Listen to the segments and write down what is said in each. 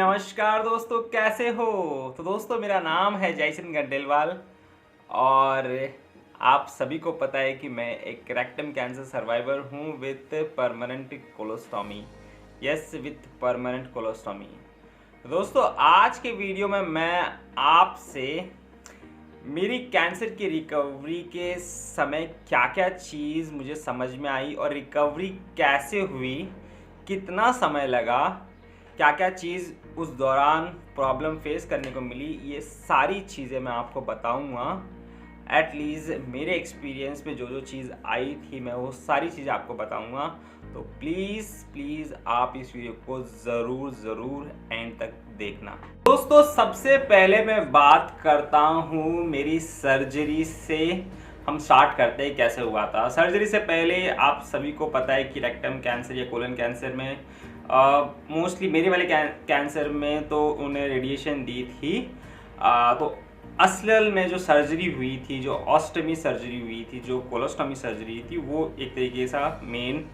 नमस्कार दोस्तों, कैसे हो? तो दोस्तों मेरा नाम है जयसन गंडेलवाल और आप सभी को पता है कि मैं एक रेक्टम कैंसर सर्वाइवर हूँ with permanent colostomy. Yes, with permanent colostomy. तो दोस्तों आज के वीडियो में मैं आपसे मेरी कैंसर की रिकवरी के समय क्या क्या चीज़ मुझे समझ में आई और रिकवरी कैसे हुई, कितना समय लगा, क्या क्या चीज़ उस दौरान प्रॉब्लम फेस करने को मिली, ये सारी चीज़ें मैं आपको बताऊंगा। एटलीस्ट मेरे एक्सपीरियंस में जो जो चीज़ आई थी मैं वो सारी चीज़ें आपको बताऊंगा। तो प्लीज़ आप इस वीडियो को ज़रूर एंड तक देखना। दोस्तों सबसे पहले मैं बात करता हूँ मेरी सर्जरी से। हम स्टार्ट करते हैं कैसे हुआ था। सर्जरी से पहले आप सभी को पता है कि रेक्टम कैंसर या कोलन कैंसर में मोस्टली मेरे वाले कैंसर में तो उन्हें रेडिएशन दी थी। तो असल में जो सर्जरी हुई थी, जो ऑस्टमी सर्जरी हुई थी, जो कोलोस्टमी सर्जरी थी, वो एक तरीके से मेन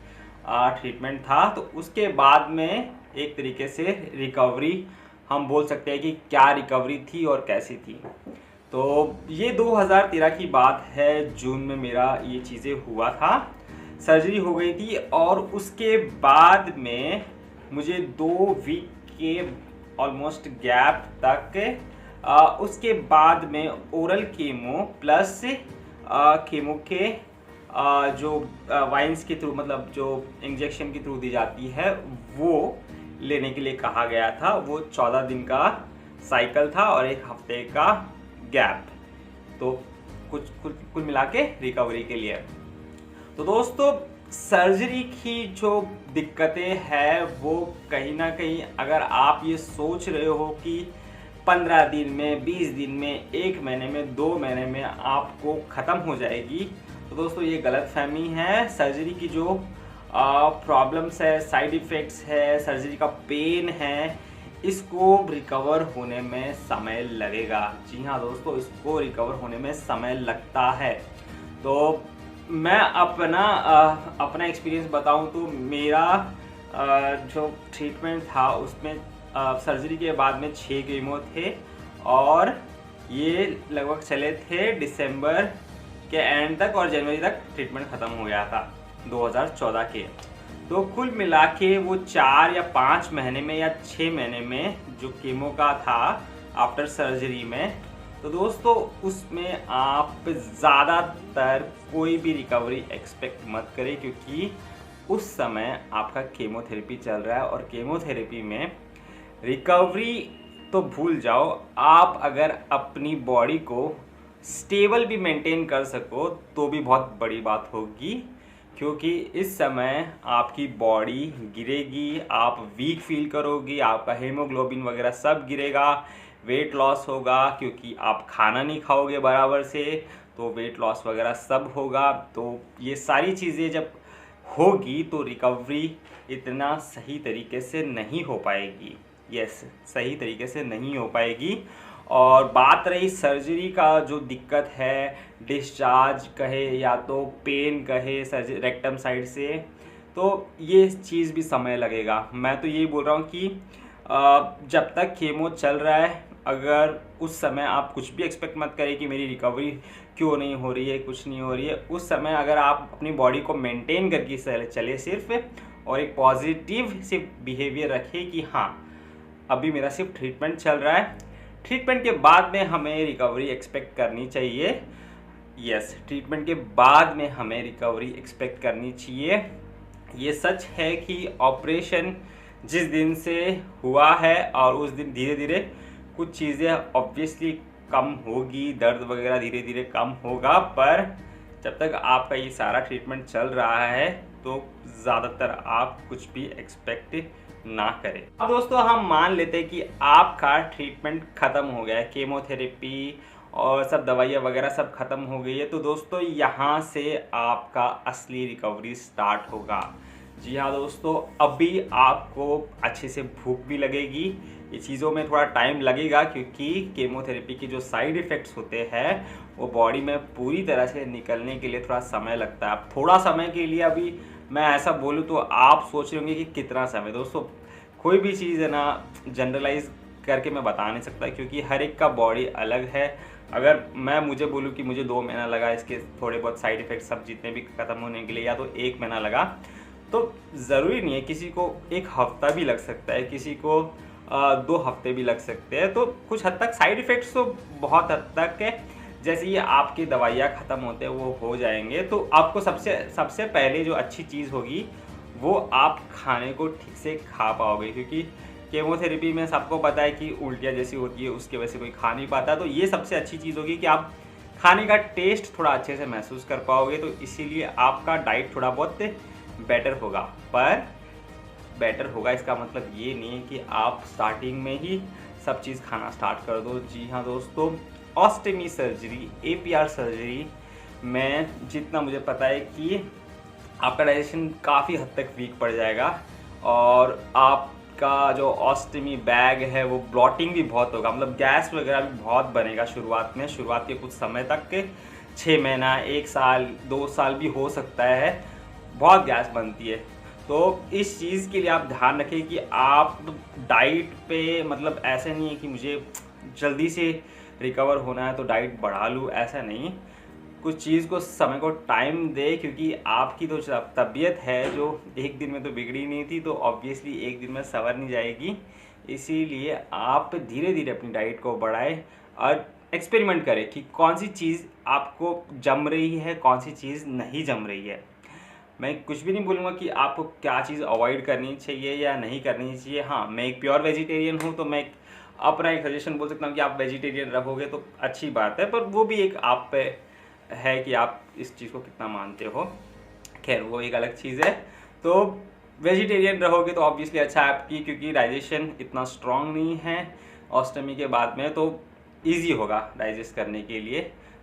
ट्रीटमेंट था। तो उसके बाद में एक तरीके से रिकवरी हम बोल सकते हैं कि क्या रिकवरी थी और कैसी थी। तो ये 2013 की बात है, जून में मेरा ये चीज़ें हुआ था। सर्जरी हो गई थी और उसके बाद में मुझे 2 वीक के ऑलमोस्ट गैप तक उसके बाद में ओरल कीमो प्लस कीमो के जो वाइन्स के थ्रू, मतलब जो इंजेक्शन के थ्रू दी जाती है, वो लेने के लिए कहा गया था। वो 14 दिन का साइकिल था और 1 हफ्ते का गैप। तो कुल मिला के रिकवरी के लिए। तो दोस्तों सर्जरी की जो दिक्कतें हैं वो कहीं ना कहीं, अगर आप ये सोच रहे हो कि 15 दिन में, 20 दिन में, 1 महीने में, 2 महीने में आपको ख़त्म हो जाएगी, तो दोस्तों ये गलतफहमी है। सर्जरी की जो प्रॉब्लम्स है, साइड इफ़ेक्ट्स है, सर्जरी का पेन है, इसको रिकवर होने में समय लगेगा। जी हाँ दोस्तों, इसको रिकवर होने में समय लगता है। तो मैं अपना एक्सपीरियंस बताऊं तो मेरा जो ट्रीटमेंट था उसमें सर्जरी के बाद में 6 कीमो थे और ये लगभग चले थे दिसंबर के एंड तक और जनवरी तक ट्रीटमेंट ख़त्म हो गया था 2014 के। तो कुल मिला के वो 4 या 5 महीने में या 6 महीने में जो कीमो का था आफ्टर सर्जरी में, तो दोस्तों उसमें आप ज़्यादातर कोई भी रिकवरी एक्सपेक्ट मत करें, क्योंकि उस समय आपका केमोथेरेपी चल रहा है और केमोथेरेपी में रिकवरी तो भूल जाओ। आप अगर अपनी बॉडी को स्टेबल भी मेंटेन कर सको तो भी बहुत बड़ी बात होगी, क्योंकि इस समय आपकी बॉडी गिरेगी, आप वीक फील करोगी, आपका हीमोग्लोबिन वगैरह सब गिरेगा, वेट लॉस होगा क्योंकि आप खाना नहीं खाओगे बराबर से, तो वेट लॉस वगैरह सब होगा। तो ये सारी चीज़ें जब होगी तो रिकवरी इतना सही तरीके से नहीं हो पाएगी। यस, सही तरीके से नहीं हो पाएगी। और बात रही सर्जरी का जो दिक्कत है, डिस्चार्ज कहे या तो पेन कहे सर्जरी रेक्टम साइड से, तो ये चीज़ भी समय लगेगा। मैं तो यही बोल रहा हूँ कि जब तक कीमो चल रहा है, अगर उस समय आप कुछ भी एक्सपेक्ट मत करें कि मेरी रिकवरी क्यों नहीं हो रही है, कुछ नहीं हो रही है। उस समय अगर आप अपनी बॉडी को मेंटेन करके चले सिर्फ, और एक पॉजिटिव सिर्फ बिहेवियर रखें कि हाँ अभी मेरा सिर्फ ट्रीटमेंट चल रहा है, ट्रीटमेंट के बाद में हमें रिकवरी एक्सपेक्ट करनी चाहिए। यस, ट्रीटमेंट के बाद में हमें रिकवरी एक्सपेक्ट करनी चाहिए। ये सच है कि ऑपरेशन जिस दिन से हुआ है और उस दिन धीरे धीरे कुछ चीज़ें ऑब्वियसली कम होगी, दर्द वगैरह धीरे धीरे कम होगा, पर जब तक आपका ये सारा ट्रीटमेंट चल रहा है तो ज़्यादातर आप कुछ भी एक्सपेक्ट ना करें। अब दोस्तों हम मान लेते हैं कि आपका ट्रीटमेंट ख़त्म हो गया है, केमोथेरेपी और सब दवाइयाँ वगैरह सब ख़त्म हो गई है, तो दोस्तों यहाँ से आपका असली रिकवरी स्टार्ट होगा। जी हाँ दोस्तों, अभी आपको अच्छे से भूख भी लगेगी। ये चीज़ों में थोड़ा टाइम लगेगा क्योंकि केमोथेरेपी की जो साइड इफ़ेक्ट्स होते हैं वो बॉडी में पूरी तरह से निकलने के लिए थोड़ा समय लगता है। थोड़ा समय के लिए अभी मैं ऐसा बोलूँ तो आप सोच रहे होंगे कि कितना समय। दोस्तों कोई भी चीज़ है ना जनरलाइज करके मैं बता नहीं सकता, क्योंकि हर एक का बॉडी अलग है। अगर मैं मुझे बोलूँ कि मुझे 2 महीना लगा इसके थोड़े बहुत साइड इफ़ेक्ट्स सब जितने भी ख़त्म होने के लिए, या तो 1 महीना लगा, तो ज़रूरी नहीं है, किसी को 1 हफ़्ता भी लग सकता है, किसी को 2 हफ़्ते भी लग सकते हैं। तो कुछ हद तक साइड इफ़ेक्ट्स तो बहुत हद तक है, जैसे ये आपकी दवाइयाँ ख़त्म होते हैं वो हो जाएंगे। तो आपको सबसे सबसे पहले जो अच्छी चीज़ होगी वो आप खाने को ठीक से खा पाओगे, क्योंकि केमोथेरेपी में सबको पता है कि उल्टियाँ जैसी होती है, उसकी वजह से कोई खा नहीं पाता। तो ये सबसे अच्छी चीज़ होगी कि आप खाने का टेस्ट थोड़ा अच्छे से महसूस कर पाओगे, तो इसीलिए आपका डाइट थोड़ा बहुत बेटर होगा। पर बेटर होगा इसका मतलब ये नहीं है कि आप स्टार्टिंग में ही सब चीज़ खाना स्टार्ट कर दो। जी हाँ दोस्तों, ऑस्टेमी सर्जरी, APR सर्जरी में जितना मुझे पता है कि आपका डाइजेशन काफ़ी हद तक वीक पड़ जाएगा, और आपका जो ऑस्टेमी बैग है वो ब्लॉटिंग भी बहुत होगा, मतलब गैस वगैरह भी बहुत बनेगा शुरुआत में, शुरुआत के कुछ समय तक के 6 महीना, 1 साल, 2 साल भी हो सकता है, बहुत गैस बनती है। तो इस चीज़ के लिए आप ध्यान रखें कि आप डाइट पे, मतलब ऐसा नहीं है कि मुझे जल्दी से रिकवर होना है तो डाइट बढ़ा लूँ, ऐसा नहीं। कुछ चीज़ को समय को टाइम दे, क्योंकि आपकी तो तबीयत है जो एक दिन में तो बिगड़ी नहीं थी, तो ऑब्वियसली एक दिन में संवर नहीं जाएगी। इसीलिए आप धीरे धीरे अपनी डाइट को बढ़ाएं और एक्सपेरिमेंट करें कि कौन सी चीज़ आपको जम रही है, कौन सी चीज़ नहीं जम रही है। मैं कुछ भी नहीं बोलूँगा कि आपको क्या चीज़ अवॉइड करनी चाहिए या नहीं करनी चाहिए। हाँ, मैं एक प्योर वेजिटेरियन हूँ, तो मैं अपना एक सजेशन बोल सकता हूँ कि आप वेजिटेरियन रहोगे तो अच्छी बात है, पर वो भी एक आप पे है कि आप इस चीज़ को कितना मानते हो। खैर, वो एक अलग चीज़ है। तो वेजिटेरियन रहोगे तो ऑब्वियसली अच्छा है आपकी, क्योंकि डाइजेशन इतना स्ट्रॉन्ग नहीं है ऑस्टमी के बाद में, तो ईजी होगा डाइजेस्ट करने के लिए।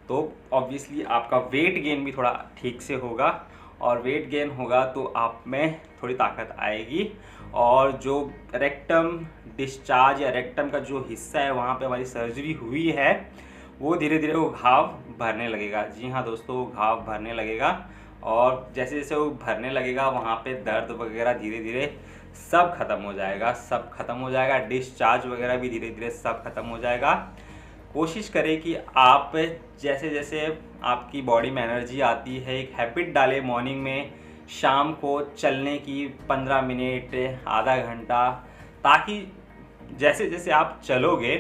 तो ऑब्वियसली आपका वेट गेन भी थोड़ा ठीक से होगा, और वेट गेन होगा तो आप में थोड़ी ताकत आएगी, और जो रेक्टम डिस्चार्ज या रेक्टम का जो हिस्सा है वहाँ पे हमारी सर्जरी हुई है, वो धीरे धीरे वो घाव भरने लगेगा। जी हाँ दोस्तों, वो घाव भरने लगेगा, और जैसे जैसे वो भरने लगेगा वहाँ पे दर्द वगैरह धीरे धीरे सब खत्म हो जाएगा, सब खत्म हो जाएगा, डिस्चार्ज वगैरह भी धीरे धीरे सब खत्म हो जाएगा। कोशिश करें कि आप जैसे जैसे आपकी बॉडी में एनर्जी आती है, एक हैबिट डालें मॉर्निंग में, शाम को चलने की 15 मिनट, आधा घंटा, ताकि जैसे जैसे आप चलोगे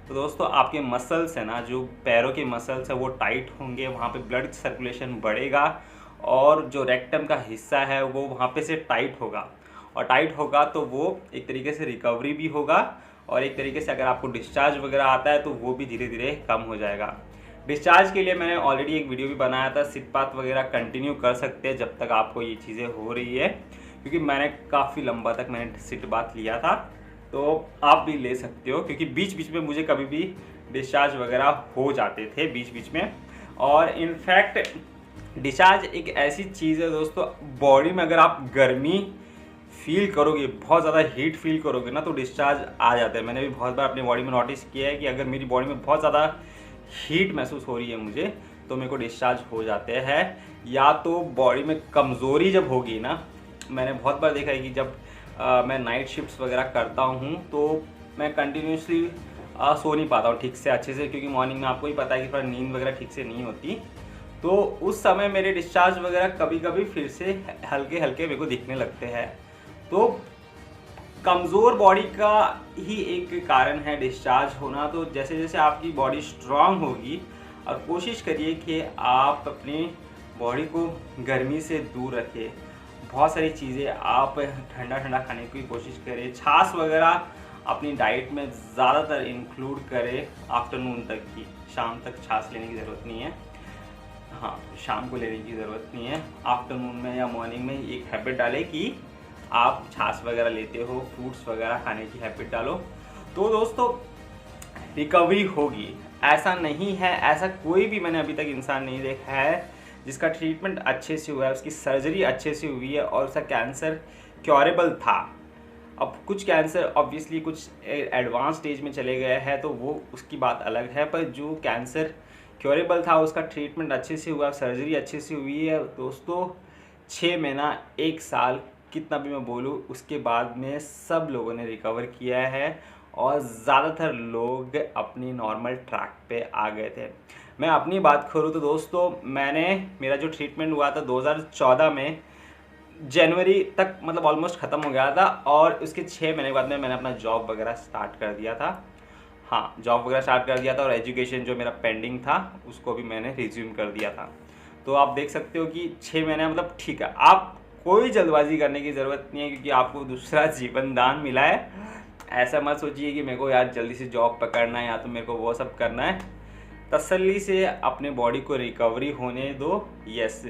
तो दोस्तों आपके मसल्स है ना, जो पैरों के मसल्स है वो टाइट होंगे, वहाँ पे ब्लड सर्कुलेशन बढ़ेगा, और जो रेक्टम का हिस्सा है वो वहाँ पे से टाइट होगा, और टाइट होगा तो वो एक तरीके से रिकवरी भी होगा, और एक तरीके से अगर आपको डिस्चार्ज वगैरह आता है तो वो भी धीरे धीरे कम हो जाएगा। डिस्चार्ज के लिए मैंने ऑलरेडी एक वीडियो भी बनाया था, सिटपाथ वगैरह कंटिन्यू कर सकते हैं जब तक आपको ये चीज़ें हो रही है, क्योंकि मैंने काफ़ी लंबा तक मैंने सिटपाथ लिया था, तो आप भी ले सकते हो, क्योंकि बीच बीच में मुझे कभी भी डिस्चार्ज वगैरह हो जाते थे बीच बीच में। और इनफैक्ट डिस्चार्ज एक ऐसी चीज़ है दोस्तों, बॉडी में अगर आप गर्मी फील करोगे, बहुत ज़्यादा हीट फील करोगे ना, तो डिस्चार्ज आ जाता है। मैंने भी बहुत बार अपनी बॉडी में नोटिस किया है कि अगर मेरी बॉडी में बहुत ज़्यादा हीट महसूस हो रही है मुझे, तो मेरे को डिस्चार्ज हो जाते हैं। या तो बॉडी में कमज़ोरी जब होगी ना, मैंने बहुत बार देखा है कि जब मैं नाइट शिफ्ट्स वगैरह करता हूँ तो मैं कंटिन्यूसली सो नहीं पाता हूँ ठीक से अच्छे से, क्योंकि मॉर्निंग में आपको ही पता है कि थोड़ा नींद वगैरह ठीक से नहीं होती, तो उस समय मेरे डिस्चार्ज वगैरह कभी कभी फिर से हल्के हल्के मेरे को दिखने लगते हैं। तो कमज़ोर बॉडी का ही एक कारण है डिस्चार्ज होना। तो जैसे जैसे आपकी बॉडी स्ट्रांग होगी, और कोशिश करिए कि आप अपनी बॉडी को गर्मी से दूर रखें, बहुत सारी चीज़ें आप ठंडा ठंडा खाने की कोशिश करें, छाछ वगैरह अपनी डाइट में ज़्यादातर इंक्लूड करें आफ्टरनून तक की, शाम तक छाछ लेने की ज़रूरत नहीं है। हाँ, शाम को लेने की ज़रूरत नहीं है, आफ्टरनून में या मॉर्निंग में एक हैबिट डालें कि आप छाछ वगैरह लेते हो, फ्रूट्स वगैरह खाने की हैबिट डालो, तो दोस्तों रिकवरी होगी। ऐसा नहीं है, ऐसा कोई भी मैंने अभी तक इंसान नहीं देखा है जिसका ट्रीटमेंट अच्छे से हुआ है, उसकी सर्जरी अच्छे से हुई है और उसका कैंसर क्योरेबल था। अब कुछ कैंसर ऑब्वियसली कुछ एडवांस स्टेज में चले गए हैं, तो वो उसकी बात अलग है, पर जो कैंसर क्योरेबल था उसका ट्रीटमेंट अच्छे से हुआ, सर्जरी अच्छे से हुई है दोस्तों, 6 महीना 1 साल कितना भी मैं बोलूँ, उसके बाद में सब लोगों ने रिकवर किया है और ज़्यादातर लोग अपनी नॉर्मल ट्रैक पे आ गए थे। मैं अपनी बात करूँ तो दोस्तों, मेरा जो ट्रीटमेंट हुआ था 2014 में जनवरी तक, मतलब ऑलमोस्ट ख़त्म हो गया था, और उसके 6 महीने के बाद में मैंने अपना जॉब वगैरह स्टार्ट कर दिया था। हाँ, जॉब वगैरह स्टार्ट कर दिया था, और एजुकेशन जो मेरा पेंडिंग था उसको भी मैंने रिज्यूम कर दिया था। तो आप देख सकते हो कि 6 महीने मतलब ठीक है। आप कोई जल्दबाजी करने की ज़रूरत नहीं है, क्योंकि आपको दूसरा जीवन दान मिला है। ऐसा मत सोचिए कि मेरे को यार जल्दी से जॉब पकड़ना है या तो मेरे को वो सब करना है। तसल्ली से अपने बॉडी को रिकवरी होने दो। यस,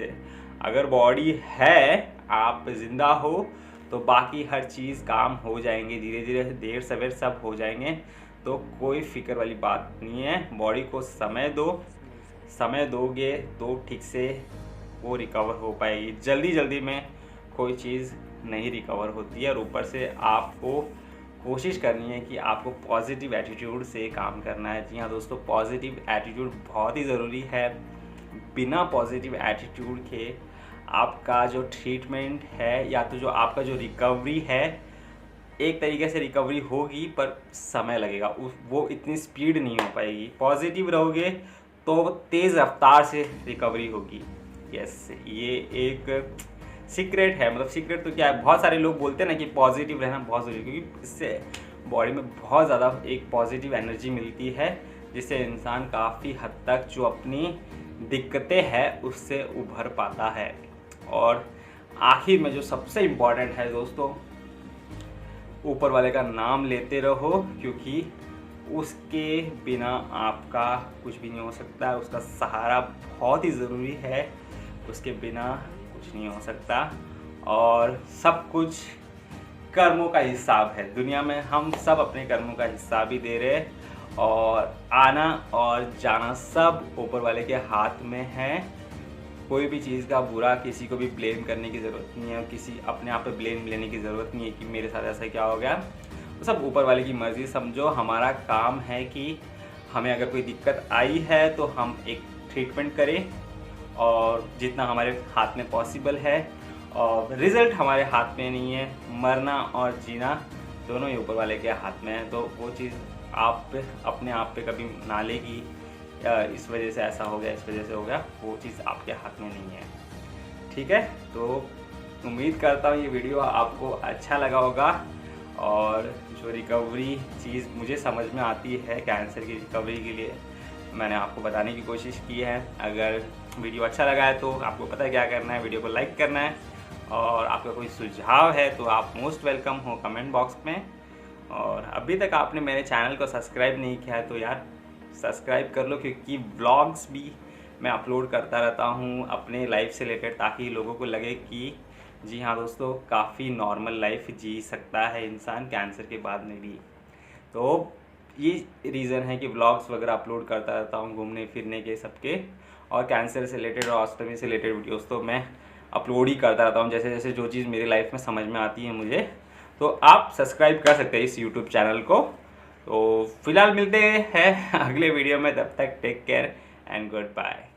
अगर बॉडी है, आप ज़िंदा हो, तो बाकी हर चीज़ काम हो जाएंगे, धीरे धीरे, देर सवेर सब हो जाएंगे। तो कोई फिक्र वाली बात नहीं है। बॉडी को समय दो, समय दोगे तो ठीक से वो रिकवर हो पाएगी। जल्दी जल्दी में कोई चीज़ नहीं रिकवर होती है। और ऊपर से आपको कोशिश करनी है कि आपको पॉजिटिव एटीट्यूड से काम करना है। जी हाँ दोस्तों, पॉजिटिव एटीट्यूड बहुत ही ज़रूरी है। बिना पॉजिटिव एटीट्यूड के आपका जो ट्रीटमेंट है या तो जो आपका जो रिकवरी है, एक तरीके से रिकवरी होगी पर समय लगेगा, वो इतनी स्पीड नहीं हो पाएगी। पॉजिटिव रहोगे तो तेज़ रफ्तार से रिकवरी होगी। यस, ये एक सीक्रेट है। मतलब सीक्रेट तो क्या है, बहुत सारे लोग बोलते हैं ना कि पॉजिटिव रहना बहुत ज़रूरी है, क्योंकि इससे बॉडी में बहुत ज़्यादा एक पॉजिटिव एनर्जी मिलती है, जिससे इंसान काफ़ी हद तक जो अपनी दिक्कतें हैं उससे उभर पाता है। और आखिर में जो सबसे इम्पॉर्टेंट है दोस्तों, ऊपर वाले का नाम लेते रहो, क्योंकि उसके बिना आपका कुछ भी नहीं हो सकता। उसका सहारा बहुत ही ज़रूरी है, उसके बिना कुछ नहीं हो सकता। और सब कुछ कर्मों का हिसाब है। दुनिया में हम सब अपने कर्मों का हिसाब ही दे रहे हैं, और आना और जाना सब ऊपर वाले के हाथ में है। कोई भी चीज़ का बुरा किसी को भी ब्लेम करने की ज़रूरत नहीं है, किसी अपने आप पे ब्लेम लेने की ज़रूरत नहीं है कि मेरे साथ ऐसा क्या हो गया। वो सब ऊपर वाले की मर्ज़ी समझो। हमारा काम है कि हमें अगर कोई दिक्कत आई है तो हम एक ट्रीटमेंट करें, और जितना हमारे हाथ में पॉसिबल है। और रिज़ल्ट हमारे हाथ में नहीं है, मरना और जीना दोनों ही ऊपर वाले के हाथ में है। तो वो चीज़ आप अपने आप पे कभी ना लेगी, इस वजह से ऐसा हो गया, इस वजह से हो गया, वो चीज़ आपके हाथ में नहीं है। ठीक है, तो उम्मीद करता हूँ ये वीडियो आपको अच्छा लगा होगा। और जो रिकवरी चीज़ मुझे समझ में आती है कैंसर की रिकवरी के लिए, मैंने आपको बताने की कोशिश की है। अगर वीडियो अच्छा लगा है तो आपको पता है क्या करना है, वीडियो को लाइक करना है। और आपका कोई सुझाव है तो आप मोस्ट वेलकम हो कमेंट बॉक्स में। और अभी तक आपने मेरे चैनल को सब्सक्राइब नहीं किया है तो यार सब्सक्राइब कर लो, क्योंकि व्लॉग्स भी मैं अपलोड करता रहता हूँ अपने लाइफ से रिलेटेड, ताकि लोगों को लगे कि जी हाँ दोस्तों, काफ़ी नॉर्मल लाइफ जी सकता है इंसान कैंसर के बाद में भी। तो ये रीज़न है कि व्लॉग्स वगैरह अपलोड करता रहता हूँ, घूमने फिरने के सबके, और कैंसर से रिलेटेड और ऑस्टमी से रिलेटेड वीडियोस तो मैं अपलोड ही करता रहता हूँ, जैसे जैसे जो चीज़ मेरी लाइफ में समझ में आती है मुझे। तो आप सब्सक्राइब कर सकते हैं इस यूट्यूब चैनल को। तो फिलहाल मिलते हैं अगले वीडियो में, तब तक take care and good bye.